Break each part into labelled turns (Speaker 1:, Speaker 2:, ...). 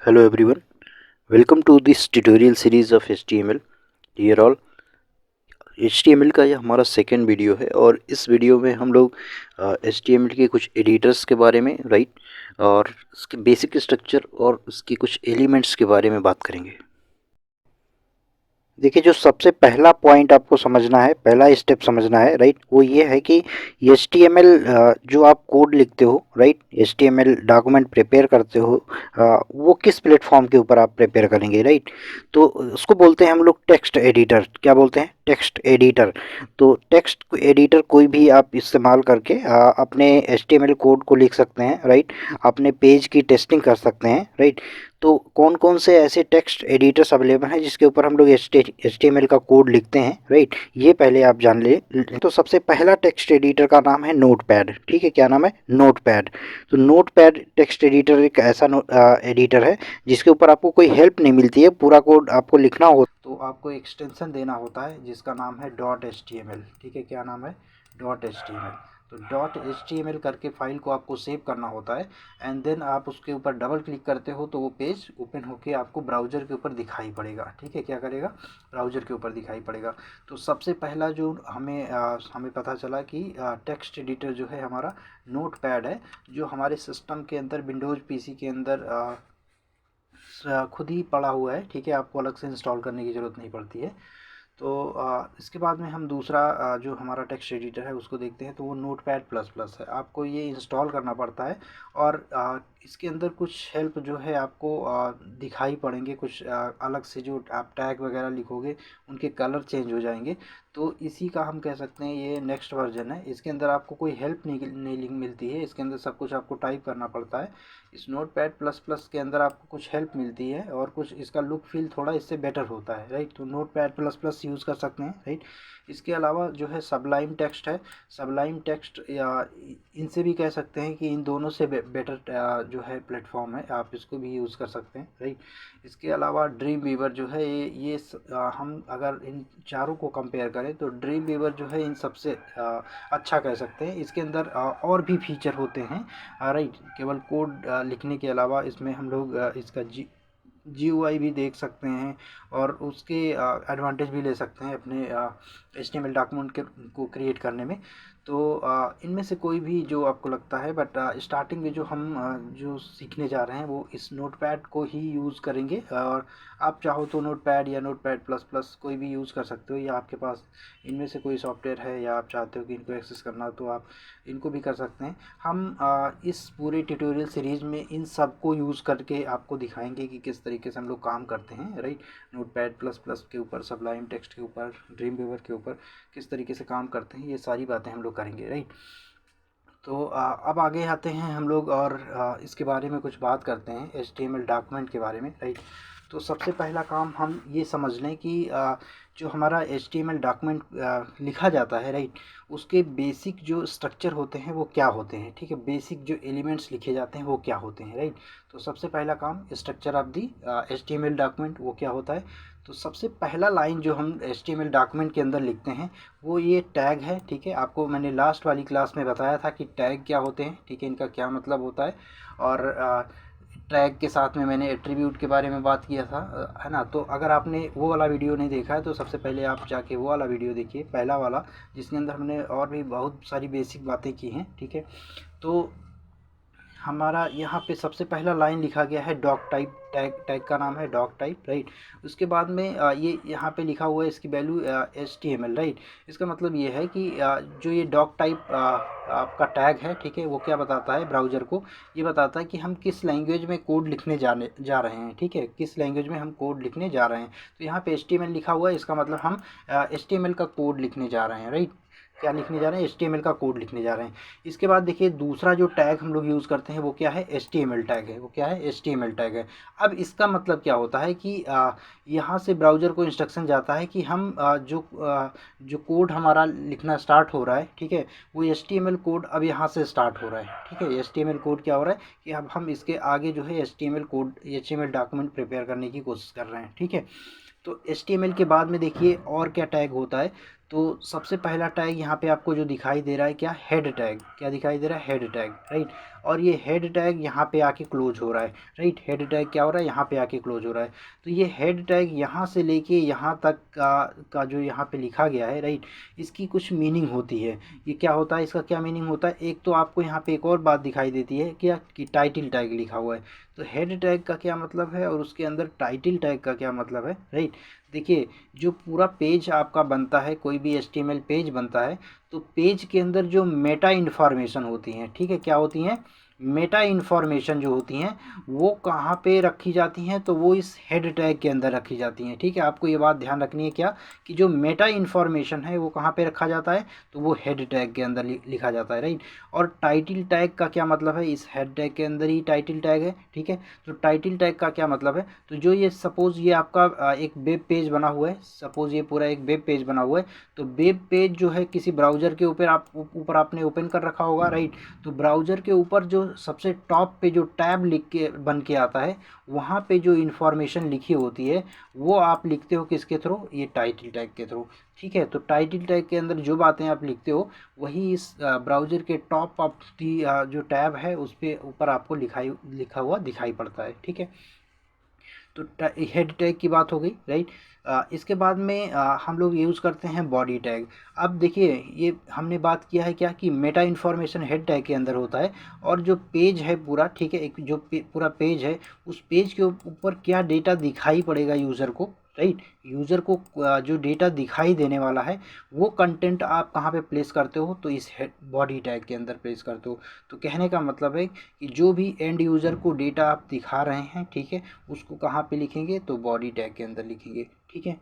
Speaker 1: Hello everyone, welcome to this tutorial series of HTML. Dear all, HTML का यह हमारा second video है और इस वीडियो में हम लोग HTML के कुछ एडिटर्स के बारे में और उसके बेसिक स्ट्रक्चर और उसके कुछ एलिमेंट्स के बारे में बात करेंगे। देखिए, जो सबसे पहला पॉइंट आपको समझना है, पहला स्टेप समझना है, राइट, वो ये है कि HTML जो आप कोड लिखते हो, राइट, HTML डॉक्यूमेंट प्रिपेयर करते हो, वो किस प्लेटफॉर्म के ऊपर आप प्रिपेयर करेंगे, राइट। तो उसको बोलते हैं हम लोग टेक्स्ट एडिटर। क्या बोलते हैं? Text editor. तो टेक्स्ट एडिटर कोई भी आप इस्तेमाल करके अपने HTML कोड को लिख सकते हैं, राइट, अपने पेज की टेस्टिंग कर सकते हैं, राइट। तो कौन कौन से ऐसे टेक्स्ट एडिटर्स अवेलेबल हैं जिसके ऊपर हम लोग HTML का कोड लिखते हैं, राइट, ये पहले आप जान ले। तो सबसे पहला टेक्स्ट एडिटर का नाम है नोटपैड। ठीक है, क्या नाम है? नोटपैड। तो नोटपैड टेक्स्ट एडिटर एक ऐसा एडिटर है जिसके ऊपर आपको कोई हेल्प नहीं मिलती है, पूरा कोड आपको लिखना हो तो आपको एक्सटेंशन देना होता है जिसका नाम है .html। ठीक है, क्या नाम है? .html। तो .html करके फाइल को आपको सेव करना होता है एंड देन आप उसके ऊपर डबल क्लिक करते हो तो वो पेज ओपन होके आपको ब्राउज़र के ऊपर दिखाई पड़ेगा। ठीक है, क्या करेगा? ब्राउज़र के ऊपर दिखाई पड़ेगा। तो सबसे पहला जो हमें पता चला कि टेक्स्ट एडिटर जो है हमारा नोटपैड है, जो हमारे सिस्टम के अंदर विंडोज़ पीसी के अंदर खुद ही पड़ा हुआ है। ठीक है, आपको अलग से इंस्टॉल करने की ज़रूरत नहीं पड़ती है। तो इसके बाद में हम दूसरा जो हमारा टेक्स्ट एडिटर है उसको देखते हैं। तो वो नोटपैड प्लस प्लस है, आपको ये इंस्टॉल करना पड़ता है और इसके अंदर कुछ हेल्प जो है आपको दिखाई पड़ेंगे। कुछ अलग से जो आप टैग वगैरह लिखोगे उनके कलर चेंज हो जाएंगे। तो इसी का हम कह सकते हैं ये नेक्स्ट वर्जन है। इसके अंदर आपको कोई हेल्प नहीं मिलती है, इसके अंदर सब कुछ आपको टाइप करना पड़ता है। इस नोटपैड प्लस प्लस के अंदर आपको कुछ हेल्प मिलती है और कुछ इसका लुक फील थोड़ा इससे बेटर होता है, राइट। तो नोटपैड प्लस प्लस यूज़ कर सकते हैं, राइट। इसके अलावा जो है सबलाइम टेक्स्ट है। सबलाइम टेक्स्ट या इनसे भी कह सकते हैं कि इन दोनों से बेटर जो है प्लेटफॉर्म है, आप इसको भी यूज़ कर सकते हैं, राइट। इसके अलावा ड्रीम वीवर जो है हम अगर इन चारों को कंपेयर करें तो ड्रीम वीवर जो है इन सबसे अच्छा कह सकते हैं। इसके अंदर और भी फीचर होते हैं, राइट। केवल कोड लिखने के अलावा इसमें हम लोग इसका GUI भी देख सकते हैं और उसके एडवांटेज भी ले सकते हैं अपने HTML डॉक्यूमेंट को क्रिएट करने में। तो इनमें से कोई भी जो आपको लगता है, बट स्टार्टिंग में जो हम जो सीखने जा रहे हैं वो इस नोटपैड को ही यूज़ करेंगे। और आप चाहो तो नोटपैड या नोटपैड प्लस प्लस कोई भी यूज़ कर सकते हो, या आपके पास इनमें से कोई सॉफ्टवेयर है या आप चाहते हो कि इनको एक्सेस करना हो तो आप इनको भी कर सकते हैं। हम इस पूरे ट्यूटोरियल सीरीज़ में इन सब को यूज़ करके आपको दिखाएंगे कि किस तरीके से हम लोग काम करते हैं, राइट। नोटपैड प्लस प्लस के ऊपर, सबलाइम टेक्स्ट के ऊपर, ड्रीम वीवर के ऊपर किस तरीके से काम करते हैं, ये सारी बातें हम लोग करेंगे, राइट। तो अब आगे आते हैं हम लोग और इसके बारे में कुछ बात करते हैं HTML डॉक्यूमेंट के बारे में, राइट। तो सबसे पहला काम हम ये समझ लें कि जो हमारा HTML डॉक्यूमेंट लिखा जाता है, राइट, उसके बेसिक जो स्ट्रक्चर होते हैं वो क्या होते हैं। ठीक है, बेसिक जो एलिमेंट्स लिखे जाते हैं वो क्या होते हैं, राइट। तो सबसे पहला काम structure of the HTML document वो क्या होता है। तो सबसे पहला लाइन जो हम HTML डॉक्यूमेंट के अंदर लिखते हैं वो ये टैग है। ठीक है, आपको मैंने लास्ट वाली क्लास में बताया था कि टैग क्या होते हैं, ठीक है, इनका क्या मतलब होता है। और टैग के साथ में मैंने एट्रीब्यूट के बारे में बात किया था, है ना। तो अगर आपने वो वाला वीडियो नहीं देखा है तो सबसे पहले आप जाके वो वाला वीडियो देखिए, पहला वाला, जिसके अंदर हमने और भी बहुत सारी बेसिक बातें की हैं, ठीक है। तो हमारा यहाँ पे सबसे पहला लाइन लिखा गया है डॉक टाइप। टैग का नाम है डॉक टाइप, राइट। उसके बाद में ये यहाँ पे लिखा हुआ है इसकी वैल्यू HTML, राइट। इसका मतलब ये है कि जो ये डॉक टाइप आपका टैग है, ठीक है, वो क्या बताता है ब्राउज़र को, ये बताता है कि हम किस लैंग्वेज में कोड लिखने जा रहे हैं, ठीक है, किस लैंग्वेज में हम कोड लिखने जा रहे हैं। तो यहाँ पे HTML लिखा हुआ है, इसका मतलब हम HTML का कोड लिखने जा रहे हैं, राइट। क्या लिखने जा रहे हैं? HTML का कोड लिखने जा रहे हैं। इसके बाद देखिए दूसरा जो टैग हम लोग यूज़ करते हैं वो क्या है? HTML टैग है। वो क्या है? HTML टैग है। अब इसका मतलब क्या होता है कि यहाँ से ब्राउज़र को इंस्ट्रक्शन जाता है कि हम जो कोड हमारा लिखना स्टार्ट हो रहा है, ठीक है, वो HTML कोड अब यहाँ से स्टार्ट हो रहा है, ठीक है। HTML कोड क्या हो रहा है कि अब हम इसके आगे जो है HTML code, HTML document prepare करने की कोशिश कर रहे हैं, ठीक है। तो HTML के बाद में देखिए और क्या टैग होता है। तो सबसे पहला टैग यहाँ पे आपको जो दिखाई दे रहा है क्या? Head tag. क्या दिखाई दे रहा है? Head tag, right. और ये हेड टैग यहाँ पे आके क्लोज हो रहा है, राइट। हेड टैग क्या हो रहा है, यहाँ पे आके क्लोज हो रहा है। तो ये हेड टैग यहाँ से लेके यहाँ तक का जो यहाँ पे लिखा गया है, राइट, इसकी कुछ मीनिंग होती है। ये क्या होता है, इसका क्या मीनिंग होता है। एक तो आपको यहाँ पे एक और बात दिखाई देती है क्या, कि टाइटल टैग लिखा हुआ है। तो हेड टैग का क्या मतलब है और उसके अंदर टाइटल टैग का क्या मतलब है, राइट। देखिए, जो पूरा पेज आपका बनता है, कोई भी HTML पेज बनता है, तो पेज के अंदर जो मेटा इन्फॉर्मेशन होती हैं, ठीक है, क्या होती हैं, मेटा इन्फॉर्मेशन जो होती हैं, वो कहाँ पे रखी जाती हैं, तो वो इस हेड टैग के अंदर रखी जाती हैं, ठीक है। आपको ये बात ध्यान रखनी है क्या, कि जो मेटा इन्फॉर्मेशन है वो कहाँ पे रखा जाता है, तो वो हेड टैग के अंदर लिखा जाता है, राइट। और टाइटल टैग का क्या मतलब है, इस हेड टैग के अंदर ही टाइटल टैग है, ठीक है। तो टाइटल टैग का क्या मतलब है, तो जो ये सपोज ये आपका एक वेब पेज बना हुआ है, सपोज ये पूरा एक वेब पेज बना हुआ है, तो वेब पेज जो है किसी ब्राउज़र के ऊपर आपने ओपन कर रखा होगा, राइट। तो ब्राउज़र के ऊपर जो सबसे टॉप पे जो टैब लिख के बन के आता है, वहाँ पे जो इन्फॉर्मेशन लिखी होती है, वो आप लिखते हो किसके थ्रू, ये टाइटल टैग के थ्रू, ठीक है। तो टाइटल टैग के अंदर जो बातें आप लिखते हो, वही इस ब्राउज़र के टॉप ऑफ दी जो टैब है उस पे ऊपर आपको लिखा हुआ दिखाई पड़ता है, ठीक है। तो हेड टैग की बात हो गई, राइट। इसके बाद में हम लोग यूज़ करते हैं बॉडी टैग। अब देखिए, ये हमने बात किया है क्या, कि मेटा इन्फॉर्मेशन हेड टैग के अंदर होता है, और जो पेज है पूरा, ठीक है, एक जो पूरा पेज है, उस पेज के ऊपर क्या डेटा दिखाई पड़ेगा यूज़र को, राइट। यूज़र को जो डेटा दिखाई देने वाला है, वो कंटेंट आप कहाँ पे प्लेस करते हो, तो इस हेड बॉडी टैग के अंदर प्लेस करते हो। तो कहने का मतलब है कि जो भी एंड यूज़र को डेटा आप दिखा रहे हैं, ठीक है, उसको कहाँ पे लिखेंगे, तो बॉडी टैग के अंदर लिखेंगे, ठीक है।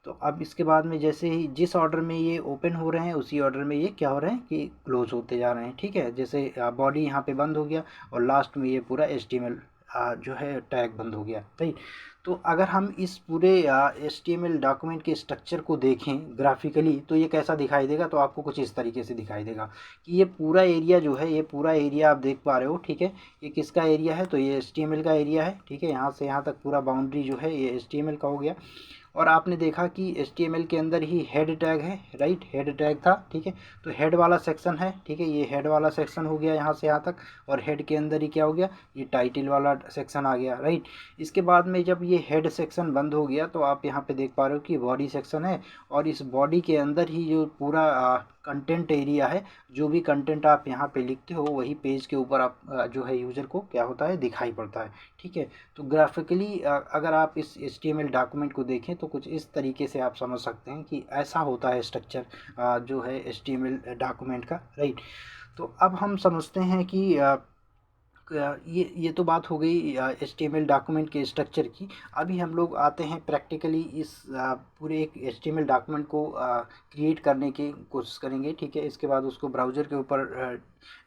Speaker 1: तो अब इसके बाद में जैसे ही जिस ऑर्डर में ये ओपन हो रहे हैं, उसी ऑर्डर में ये क्या हो रहे हैं, कि क्लोज होते जा रहे हैं, ठीक है। जैसे बॉडी यहाँ पे बंद हो गया, और लास्ट में ये पूरा HTML जो है टैग बंद हो गया, राइट। तो अगर हम इस पूरे HTML डॉक्यूमेंट के स्ट्रक्चर को देखें ग्राफिकली, तो ये कैसा दिखाई देगा, तो आपको कुछ इस तरीके से दिखाई देगा, कि ये पूरा एरिया जो है, ये पूरा एरिया आप देख पा रहे हो, ठीक है। ये किसका एरिया है, तो ये HTML का एरिया है, ठीक है। यहाँ से यहाँ तक पूरा बाउंड्री जो है ये HTML का हो गया। और आपने देखा कि HTML के अंदर ही हेड टैग है, राइट, हेड टैग था, ठीक है। तो हेड वाला सेक्शन है, ठीक है, ये हेड वाला सेक्शन हो गया यहाँ से यहाँ तक, और हेड के अंदर ही क्या हो गया, ये टाइटल वाला सेक्शन आ गया, राइट। इसके बाद में जब ये हेड सेक्शन बंद हो गया, तो आप यहाँ पे देख पा रहे हो कि बॉडी सेक्शन है, और इस बॉडी के अंदर ही जो पूरा कंटेंट एरिया है, जो भी कंटेंट आप यहाँ पे लिखते हो, वही पेज के ऊपर आप जो है यूज़र को क्या होता है, दिखाई पड़ता है, ठीक है। तो ग्राफिकली अगर आप इस HTML डॉक्यूमेंट को देखें, तो कुछ इस तरीके से आप समझ सकते हैं कि ऐसा होता है स्ट्रक्चर जो है HTML डॉक्यूमेंट का, राइट। तो अब हम समझते हैं कि ये तो बात हो गई HTML डॉक्यूमेंट के स्ट्रक्चर की। अभी हम लोग आते हैं प्रैक्टिकली इस पूरे एक HTML डॉक्यूमेंट को क्रिएट करने की कोशिश करेंगे, ठीक है। इसके बाद उसको ब्राउज़र के ऊपर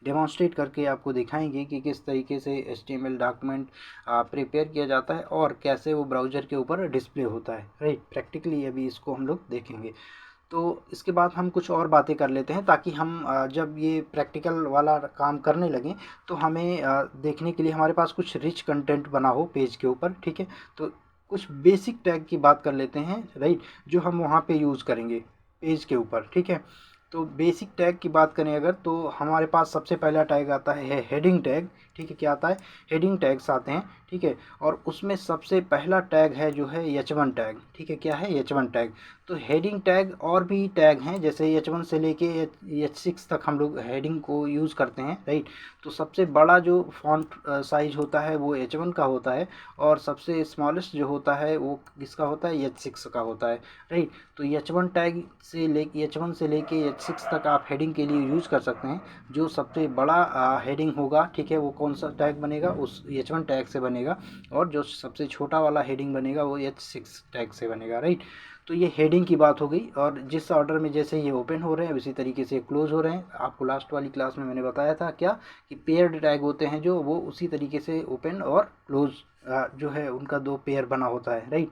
Speaker 1: डेमोन्स्ट्रेट करके आपको दिखाएंगे कि किस तरीके से HTML डॉक्यूमेंट प्रिपेयर किया जाता है, और कैसे वो ब्राउज़र के ऊपर डिस्प्ले होता है, राइट। प्रैक्टिकली अभी इसको हम लोग देखेंगे। तो इसके बाद हम कुछ और बातें कर लेते हैं, ताकि हम जब ये प्रैक्टिकल वाला काम करने लगें, तो हमें देखने के लिए हमारे पास कुछ रिच कंटेंट बना हो पेज के ऊपर, ठीक है। तो कुछ बेसिक टैग की बात कर लेते हैं, राइट, जो हम वहाँ पे यूज़ करेंगे पेज के ऊपर, ठीक है। तो बेसिक टैग की बात करें अगर, तो हमारे पास सबसे पहला टैग आता है हेडिंग टैग, ठीक है। क्या आता है, हेडिंग टैग्स आते हैं, ठीक है। और उसमें सबसे पहला टैग है जो है H1 टैग, ठीक है। क्या है, H1 टैग। तो हेडिंग टैग और भी टैग हैं, जैसे H1 से लेके H6 तक हम लोग हेडिंग को यूज़ करते हैं, राइट। तो सबसे बड़ा जो फॉन्ट साइज होता है वो H1 का होता है, और सबसे स्मॉलेस्ट जो होता है वो किसका होता है, H6 का होता है, राइट। तो H1 टैग से लेके H1 से लेके H6 तक आप हेडिंग के लिए यूज़ कर सकते हैं। जो सबसे बड़ा हेडिंग होगा, ठीक है, वो कौन सा टैग बनेगा, उस H1 टैग से बनेगा, और जो सबसे छोटा वाला हेडिंग बनेगा वो H6 टैग से बनेगा, राइट। तो ये हेडिंग की बात हो गई, और जिस ऑर्डर में जैसे ये ओपन हो रहे हैं उसी तरीके से क्लोज हो रहे हैं। आपको लास्ट वाली क्लास में मैंने बताया था क्या, कि पेयर्ड टैग होते हैं जो, वो उसी तरीके से ओपन और क्लोज जो है उनका दो पेयर बना होता है, राइट।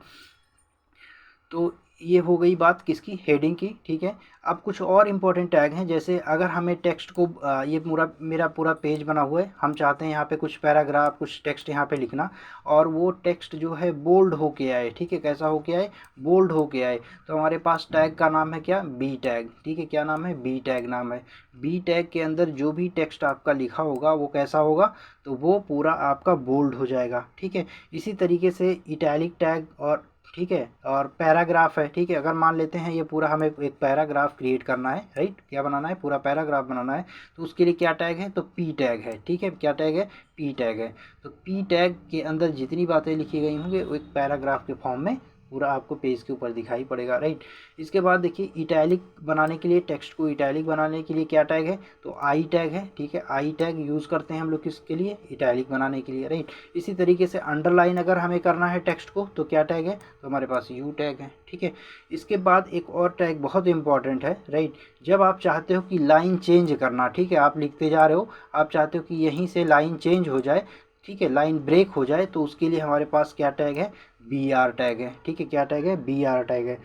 Speaker 1: तो ये हो गई बात किसकी, हेडिंग की, ठीक है। अब कुछ और इम्पोर्टेंट टैग हैं, जैसे अगर हमें टेक्स्ट को ये मेरा पूरा पेज बना हुआ है, हम चाहते हैं यहाँ पे कुछ पैराग्राफ, कुछ टेक्स्ट यहाँ पे लिखना, और वो टेक्स्ट जो है बोल्ड होके आए, ठीक है, कैसा होके आए, बोल्ड होके आए, तो हमारे पास टैग का नाम है क्या, बी टैग, ठीक है, क्या नाम है, बी टैग नाम है। बी टैग के अंदर जो भी टेक्स्ट आपका लिखा होगा वो कैसा होगा, तो वो पूरा आपका बोल्ड हो जाएगा, ठीक है। इसी तरीके से इटैलिक टैग, और ठीक है, और पैराग्राफ है, ठीक है। अगर मान लेते हैं ये पूरा हमें एक पैराग्राफ क्रिएट करना है, राइट, क्या बनाना है, पूरा पैराग्राफ बनाना है, तो उसके लिए क्या टैग है, तो पी टैग है, ठीक है, क्या टैग है, पी टैग है। तो पी टैग के अंदर जितनी बातें लिखी गई होंगी वो एक पैराग्राफ के फॉर्म में पूरा आपको पेज के ऊपर दिखाई पड़ेगा, राइट। इसके बाद देखिए इटैलिक बनाने के लिए, टेक्स्ट को इटैलिक बनाने के लिए क्या टैग है, तो आई टैग है, ठीक है। आई टैग यूज़ करते हैं हम लोग किसके लिए, इटैलिक बनाने के लिए, राइट। इसी तरीके से अंडरलाइन अगर हमें करना है टेक्स्ट को, तो क्या टैग है, तो हमारे पास यू टैग है, ठीक है। इसके बाद एक और टैग बहुत इंपॉर्टेंट है, राइट। जब आप चाहते हो कि लाइन चेंज करना, ठीक है, आप लिखते जा रहे हो, आप चाहते हो कि यहीं से लाइन चेंज हो जाए, ठीक है, लाइन ब्रेक हो जाए, तो उसके लिए हमारे पास क्या टैग है, बी आर टैग है, ठीक है, क्या टैग है, बी आर टैग है।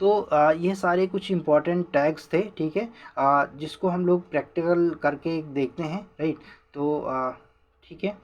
Speaker 1: तो ये सारे कुछ इंपॉर्टेंट टैग्स थे, ठीक है, जिसको हम लोग प्रैक्टिकल करके देखते हैं, राइट। तो ठीक है।